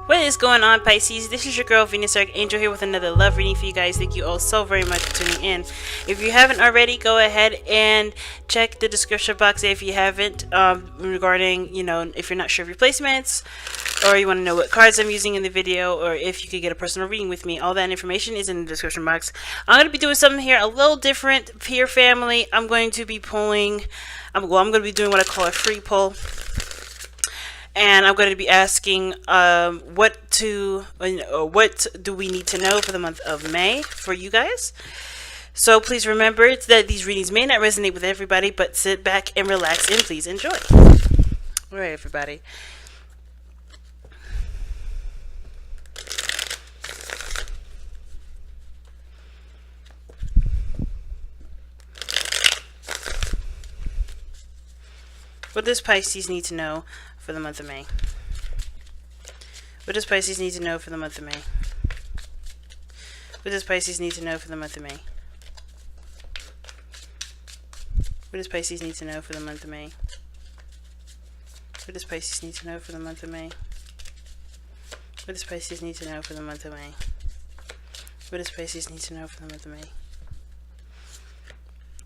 What is going on, Pisces? This is your girl, Venus Angel, here with another love reading for you guys. Thank you all so very much for tuning in. If you haven't already, go ahead and check the description box if you haven't, regarding, if you're not sure of your placements, or you want to know what cards I'm using in the video, or if you could get a personal reading with me. All that information is in the description box. I'm going to be doing something here a little different here, family. I'm going to be pulling, I'm going to be doing what I call a free pull. And I'm going to be asking what do we need to know for the month of May for you guys. So please remember that these readings may not resonate with everybody, but sit back and relax and please enjoy. All right, everybody. What does Pisces need to know for the month of May? What does Pisces need to know for the month of May? What does Pisces need to know for the month of May? What does Pisces need to know for the month of May? What does Pisces need to know for the month of May? What does Pisces need to know for the month of May? What does Pisces need to know for the month of May?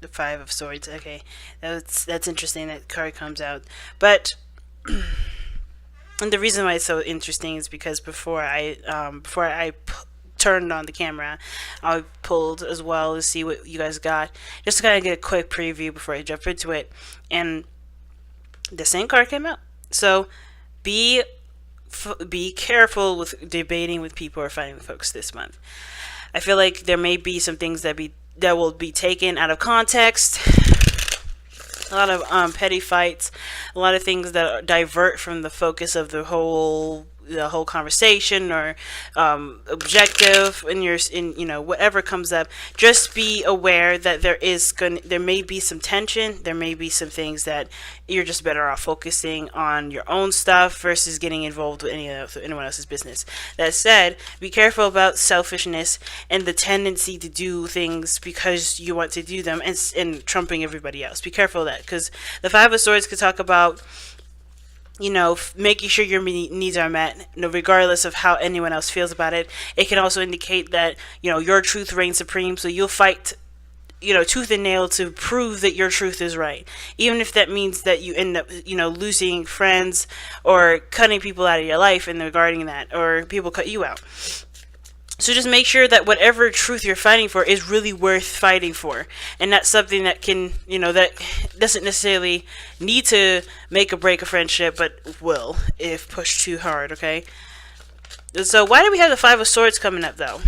The Five of Swords. Okay, that's interesting. That card comes out, but and the reason why it's so interesting is because before I turned on the camera, I pulled as well to see what you guys got, just to kind of get a quick preview before I jump into it, and the same card came out. So be careful with debating with people or fighting with folks this month. I feel like there may be some things that will be taken out of context. A lot of petty fights, a lot of things that divert from the focus of the whole conversation or objective in whatever comes up. Just be aware that there may be some tension, there may be some things that you're just better off focusing on your own stuff versus getting involved with anyone else's business. That said, be careful about selfishness and the tendency to do things because you want to do them and trumping everybody else. Be careful of that, because the Five of Swords could talk about making sure your needs are met, regardless of how anyone else feels about it. It can also indicate that, your truth reigns supreme, so you'll fight, tooth and nail to prove that your truth is right. Even if that means that you end up, losing friends or cutting people out of your life in regarding that, or people cut you out. So just make sure that whatever truth you're fighting for is really worth fighting for. And that's something that can, that doesn't necessarily need to make or break a friendship, but will if pushed too hard, okay? So why do we have the Five of Swords coming up, though?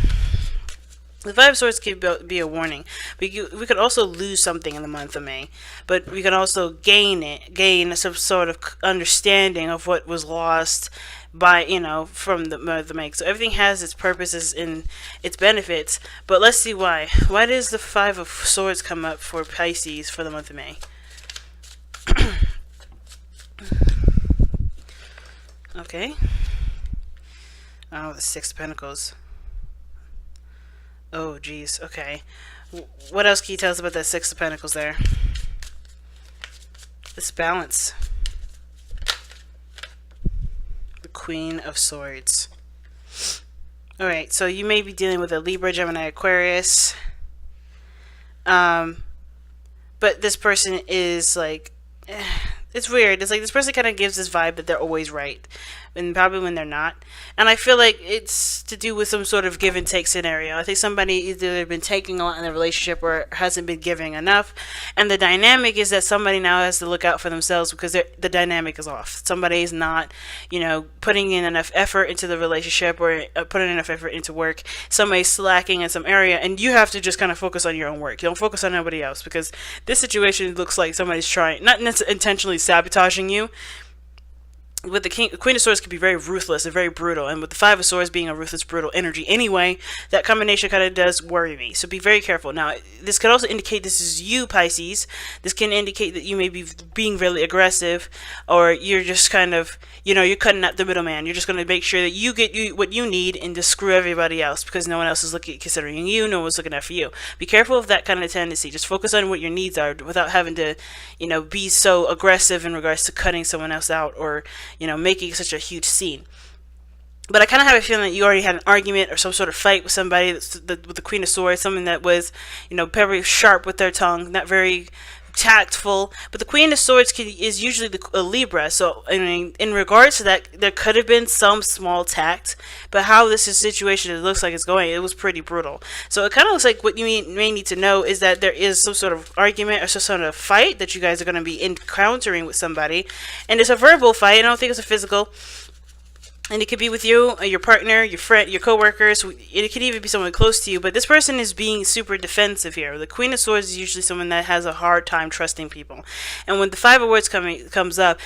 The Five of Swords could be a warning. We could also lose something in the month of May, but we could also gain some sort of understanding of what was lost by from the May. So everything has its purposes and its benefits, but let's see why does the Five of Swords come up for Pisces for the month of May? Okay. Oh, the Six of Pentacles. Oh geez. Okay, what else can you tell us about that Six of Pentacles there? This balance. Queen of Swords. Alright, so you may be dealing with a Libra, Gemini, Aquarius. But this person is like, it's weird. It's like this person kind of gives this vibe that they're always right, and probably when they're not. And I feel like it's to do with some sort of give and take scenario. I think somebody either been taking a lot in the relationship or hasn't been giving enough. And the dynamic is that somebody now has to look out for themselves because the dynamic is off. Somebody's not, putting in enough effort into the relationship or putting enough effort into work. Somebody's slacking in some area, and you have to just kind of focus on your own work. You don't focus on nobody else, because this situation looks like somebody's trying, not intentionally sabotaging you. With the Queen of Swords could be very ruthless and very brutal, and with the Five of Swords being a ruthless, brutal energy anyway, that combination kind of does worry me. So be very careful. Now, this could also indicate this is you, Pisces. This can indicate that you may be being really aggressive, or you're just kind of, you're cutting out the middleman. You're just going to make sure that you get what you need and just screw everybody else because no one else is considering you. No one's looking out for you. Be careful of that kind of tendency. Just focus on what your needs are without having to, be so aggressive in regards to cutting someone else out or making such a huge scene. But I kind of have a feeling that you already had an argument or some sort of fight with somebody with the Queen of Swords, someone that was, very sharp with their tongue, not very tactful. But the Queen of Swords is usually a Libra, so I mean, in regards to that, there could have been some small tact. But how this situation it looks like it's going, it was pretty brutal. So it kind of looks like what you may need to know is that there is some sort of argument or some sort of fight that you guys are going to be encountering with somebody, and it's a verbal fight. I don't think it's a physical. And it could be with you, your partner, your friend, your coworkers. It could even be someone close to you. But this person is being super defensive here. The Queen of Swords is usually someone that has a hard time trusting people. And when the Five of Swords comes up,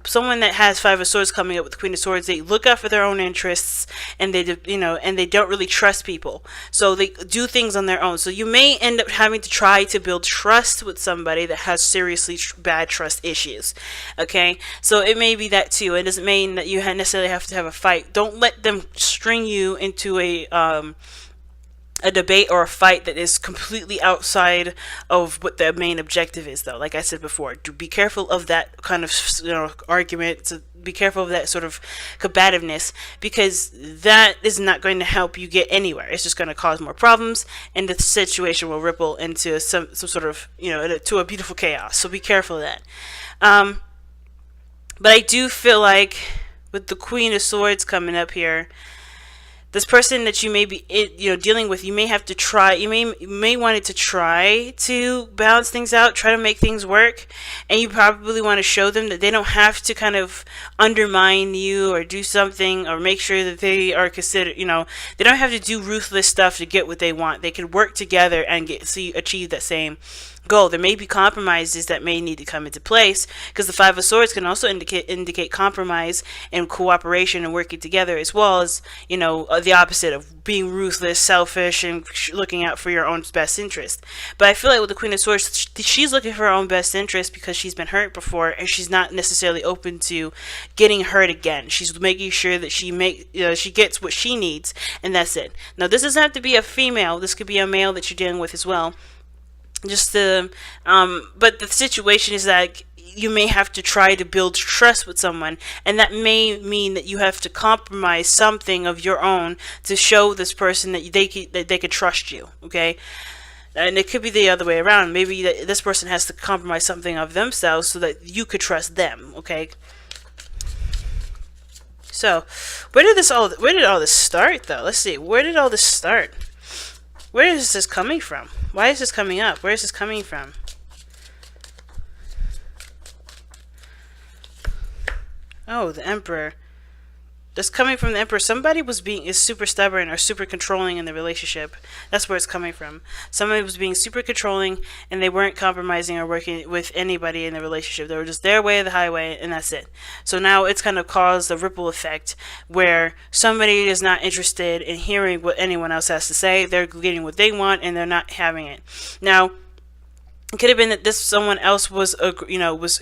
someone that has Five of Swords coming up with the Queen of Swords, they look out for their own interests, and they don't really trust people. So they do things on their own. So you may end up having to try to build trust with somebody that has seriously bad trust issues. Okay, so it may be that too. It doesn't mean that you necessarily have to have a fight. Don't let them string you into a debate or a fight that is completely outside of what the main objective is, though. Like I said before, be careful of that kind of argument. So be careful of that sort of combativeness, because that is not going to help you get anywhere. It's just going to cause more problems, and the situation will ripple into some sort of to a beautiful chaos. So be careful of that. But I do feel like, with the Queen of Swords coming up here, this person that you may be dealing with, you may have to try, you may want it to try to balance things out, try to make things work, and you probably want to show them that they don't have to kind of undermine you or do something, or make sure that they are considered, they don't have to do ruthless stuff to get what they want. They can work together and achieve that same goal. There may be compromises that may need to come into place, because the Five of Swords can also indicate compromise and cooperation and working together, as well as the opposite of being ruthless, selfish, and looking out for your own best interest. But I feel like with the Queen of Swords, she's looking for her own best interest because she's been hurt before, and she's not necessarily open to getting hurt again. She's making sure that she gets what she needs, and that's it. Now, this doesn't have to be a female. This could be a male that you're dealing with as well. But the situation is that you may have to try to build trust with someone, and that may mean that you have to compromise something of your own to show this person that they can trust you. Okay, and it could be the other way around. Maybe this person has to compromise something of themselves so that you could trust them. Okay. So, where did all this start, though? Let's see. Where did all this start? Where is this coming from? Why is this coming up? Where is this coming from? Oh, the Emperor. This coming from the Emperor. Somebody is super stubborn or super controlling in the relationship. That's where it's coming from. Somebody was being super controlling, and they weren't compromising or working with anybody in the relationship. They were just their way of the highway, and that's it. So now it's kind of caused a ripple effect where somebody is not interested in hearing what anyone else has to say. They're getting what they want, and they're not having it. Now, it could have been that someone else was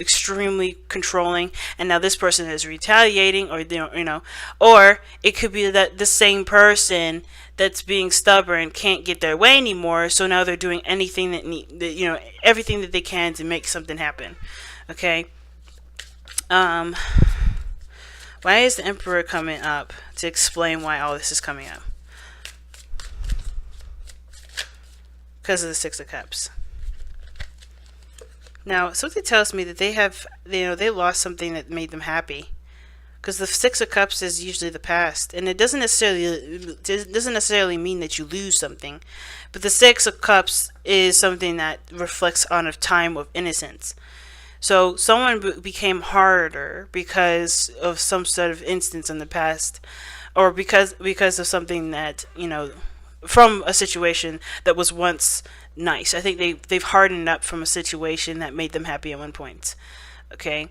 extremely controlling, and now this person is retaliating, or or it could be that the same person that's being stubborn can't get their way anymore, so now they're doing anything everything that they can to make something happen. Okay. Why is the Emperor coming up to explain why all this is coming up? Because of the Six of Cups. Now, something tells me that they lost something that made them happy, because the Six of Cups is usually the past, and it doesn't necessarily mean that you lose something, but the Six of Cups is something that reflects on a time of innocence. So someone became harder because of some sort of instance in the past, or because of something that from a situation that was once nice. I think they've hardened up from a situation that made them happy at one point. Okay.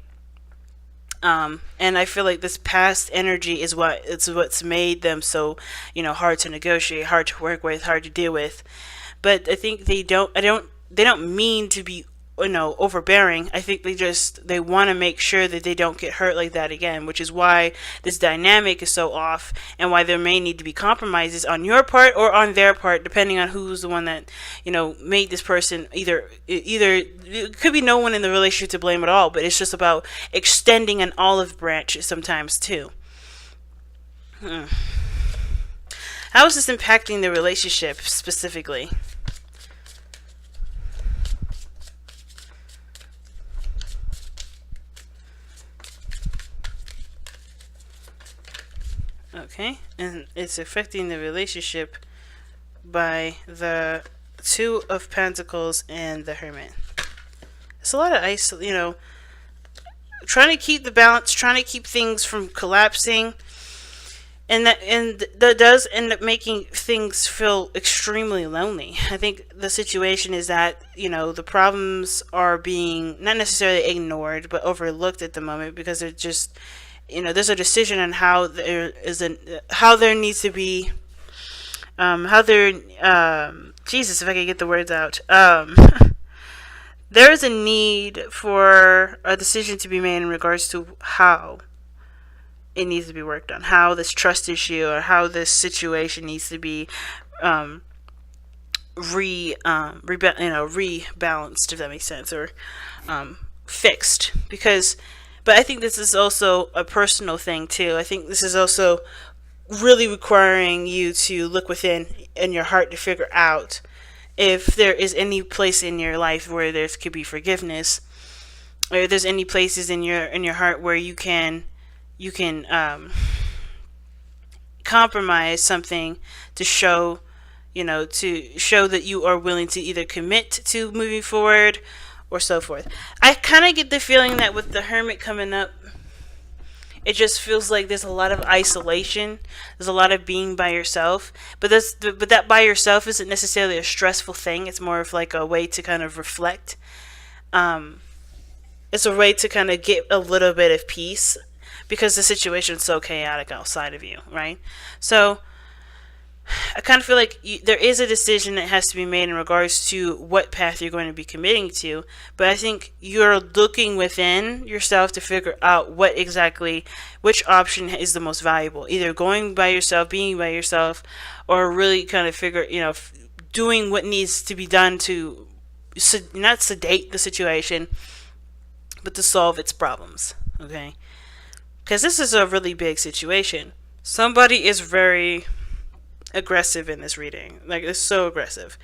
And I feel like this past energy is what's made them so hard to negotiate, hard to work with, hard to deal with. But I think they don't mean to be overbearing. I think they want to make sure that they don't get hurt like that again, which is why this dynamic is so off, and why there may need to be compromises on your part or on their part, depending on who's the one that made this person. Either it could be no one in the relationship to blame at all, but it's just about extending an olive branch sometimes too. How is this impacting the relationship specifically? Okay, and it's affecting the relationship by the Two of Pentacles and the Hermit. It's a lot of ice, trying to keep the balance, trying to keep things from collapsing. And that does end up making things feel extremely lonely. I think the situation is that, the problems are being not necessarily ignored, but overlooked at the moment because they're just, there's a decision on how there needs to be, how there, Jesus, if I could get the words out. There is a need for a decision to be made in regards to how it needs to be worked on, how this trust issue or how this situation needs to be rebalanced, if that makes sense, or fixed. But I think this is also a personal thing too. I think this is also really requiring you to look within in your heart to figure out if there is any place in your life where there could be forgiveness, or if there's any places in your heart where you can compromise something to show that you are willing to either commit to moving forward or so forth. I kind of get the feeling that with the Hermit coming up, it just feels like there's a lot of isolation. There's a lot of being by yourself. But that by yourself isn't necessarily a stressful thing. It's more of like a way to kind of reflect. It's a way to kind of get a little bit of peace because the situation's so chaotic outside of you, right? So I kind of feel like there is a decision that has to be made in regards to what path you're going to be committing to, but I think you're looking within yourself to figure out which option is the most valuable, either going by yourself, being by yourself, or really kind of doing what needs to be done to not sedate the situation, but to solve its problems, okay? Because this is a really big situation. Somebody is very aggressive in this reading. Like, it's so aggressive.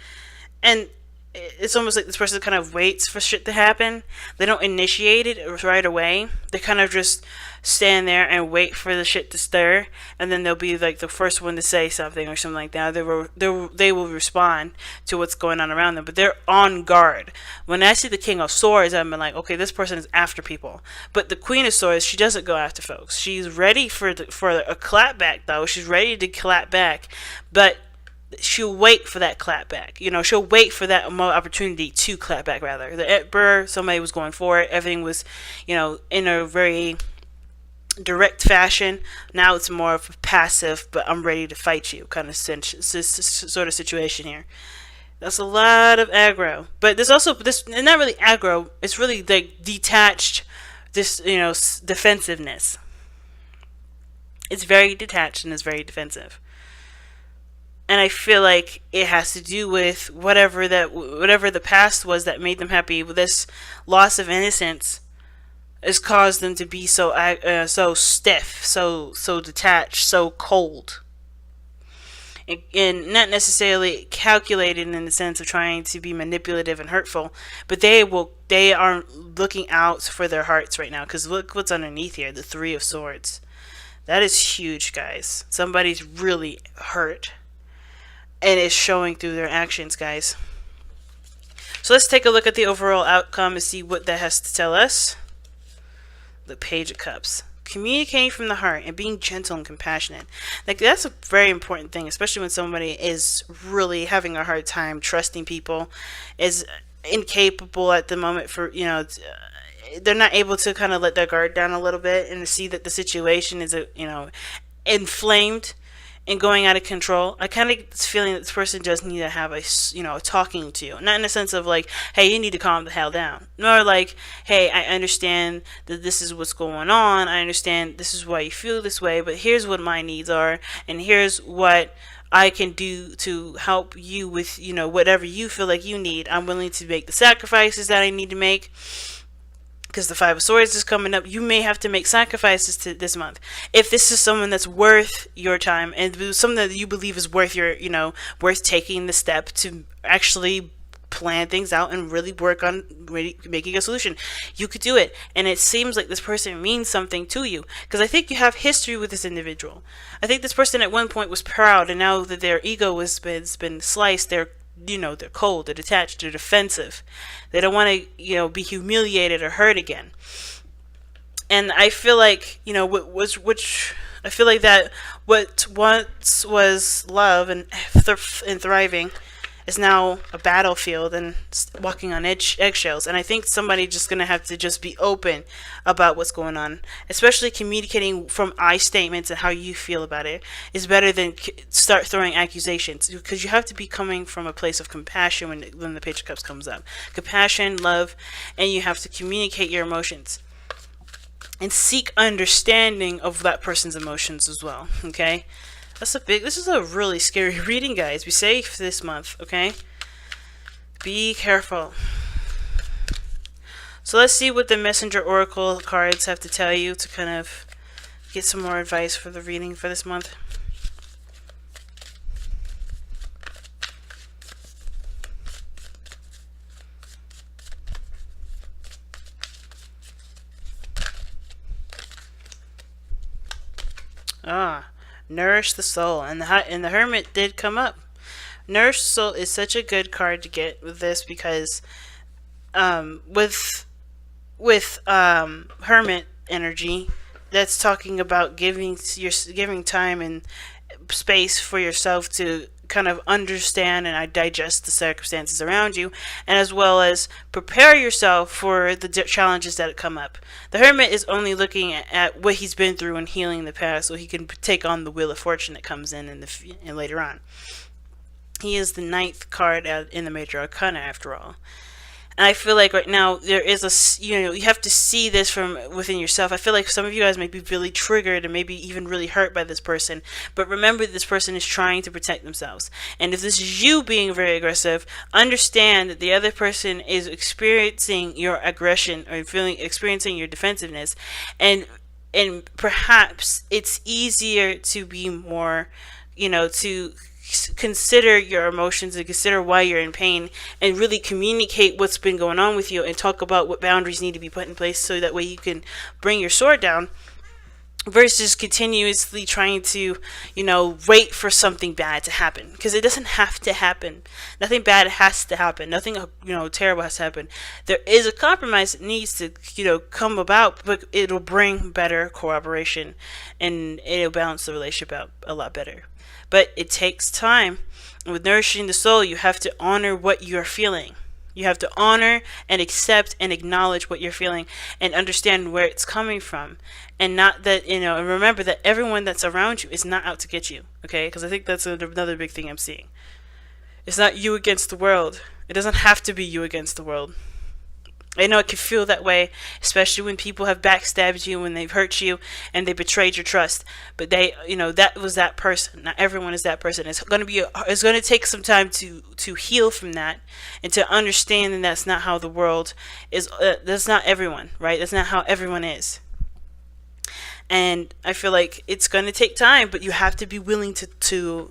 And it's almost like this person kind of waits for shit to happen. They don't initiate it right away. They kind of just stand there and wait for the shit to stir, and then they'll be like the first one to say something or something like that. They will respond to what's going on around them, but they're on guard. When I see the King of Swords, I'm like, okay, this person is after people. But the Queen of Swords, she doesn't go after folks. She's ready for a clap back, though. She's ready to clap back, but she'll wait for that clap back. She'll wait for that opportunity to clap back, rather. The Emperor, somebody was going for it. Everything was, in a very direct fashion. Now it's more of a passive, but I'm ready to fight you kind of sort of situation here. That's a lot of aggro. But there's also this, not really aggro, it's really like detached, this, defensiveness. It's very detached and it's very defensive. And I feel like it has to do with whatever the past was that made them happy. With this loss of innocence has caused them to be so stiff, so detached, so cold, and not necessarily calculated in the sense of trying to be manipulative and hurtful. But they are looking out for their hearts right now, because look what's underneath here, the Three of Swords. That is huge, guys. Somebody's really hurt, and it's showing through their actions, guys. So let's take a look at the overall outcome and see what that has to tell us. The Page of Cups. Communicating from the heart and being gentle and compassionate. Like, that's a very important thing, especially when somebody is really having a hard time trusting people, is incapable at the moment for, they're not able to kind of let their guard down a little bit and see that the situation is, inflamed and going out of control. I kind of get this feeling that this person just need to have a talking to. Not in the sense of like, hey, you need to calm the hell down. Nor like, hey, I understand that this is what's going on. I understand this is why you feel this way, but here's what my needs are, and here's what I can do to help you with, whatever you feel like you need. I'm willing to make the sacrifices that I need to make because the Five of Swords is coming up. You may have to make sacrifices this month. If this is someone that's worth your time and something that you believe is worth your, worth taking the step to actually plan things out and really work on making a solution, you could do it. And it seems like this person means something to you, because I think you have history with this individual. I think this person at one point was proud, and now that their ego has been sliced, they're cold, they're detached, they're defensive. They don't want to, be humiliated or hurt again. And I feel like, I feel like that what once was love and thriving is now a battlefield and walking on eggshells. And I think somebody just going to have to just be open about what's going on, especially communicating from I statements and how you feel about it is better than start throwing accusations, because you have to be coming from a place of compassion when the Page of Cups comes up. Compassion, love, and you have to communicate your emotions and seek understanding of that person's emotions as well, okay? This is a really scary reading, guys. Be safe this month, okay? Be careful. So let's see what the Messenger Oracle cards have to tell you to kind of get some more advice for the reading for this month. Nourish the soul, and the Hermit did come up. Nourish the soul is such a good card to get with this, because with Hermit energy, that's talking about giving time and space for yourself to kind of understand and digest the circumstances around you, and as well as prepare yourself for the challenges that come up. The Hermit is only looking at what he's been through and healing the past, so he can take on the Wheel of Fortune that comes in later on. He is the 9th card in the Major Arcana, after all. And I feel like right now there is you have to see this from within yourself. I feel like some of you guys may be really triggered and maybe even really hurt by this person. But remember, this person is trying to protect themselves. And if this is you being very aggressive, understand that the other person is experiencing your aggression or experiencing your defensiveness. And perhaps it's easier to be more, to consider your emotions and consider why you're in pain and really communicate what's been going on with you and talk about what boundaries need to be put in place so that way you can bring your sword down, versus continuously trying to wait for something bad to happen, because it doesn't have to happen. Nothing bad has to happen. Nothing terrible has to happen. There is a compromise that needs to come about, but it'll bring better cooperation and it'll balance the relationship out a lot better. But it takes time. With nourishing the soul, you have to honor what you're feeling. You have to honor and accept and acknowledge what you're feeling and understand where it's coming from. And not that, and remember that everyone that's around you is not out to get you, okay? Because I think that's another big thing I'm seeing. It's not you against the world. It doesn't have to be you against the world. I know it can feel that way, especially when people have backstabbed you, when they've hurt you, and they betrayed your trust. But they, that was that person. Not everyone is that person. It's going to take some time to heal from that, and to understand that that's not how the world is. That's not everyone, right? That's not how everyone is. And I feel like it's going to take time, but you have to be willing to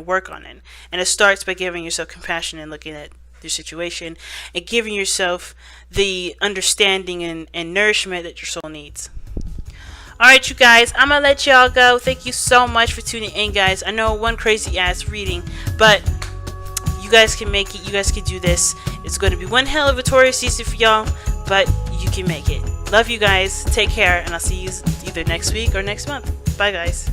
work on it. And it starts by giving yourself compassion and looking at your situation and giving yourself the understanding and nourishment that your soul needs. Alright, you guys, I'm gonna let y'all go. Thank you so much for tuning in, guys. I know one crazy ass reading, but you guys can make it. You guys can do this. It's going to be one hell of a Taurus season for y'all, but you can make it. Love you guys. Take care, and I'll see you either next week or next month. Bye, guys.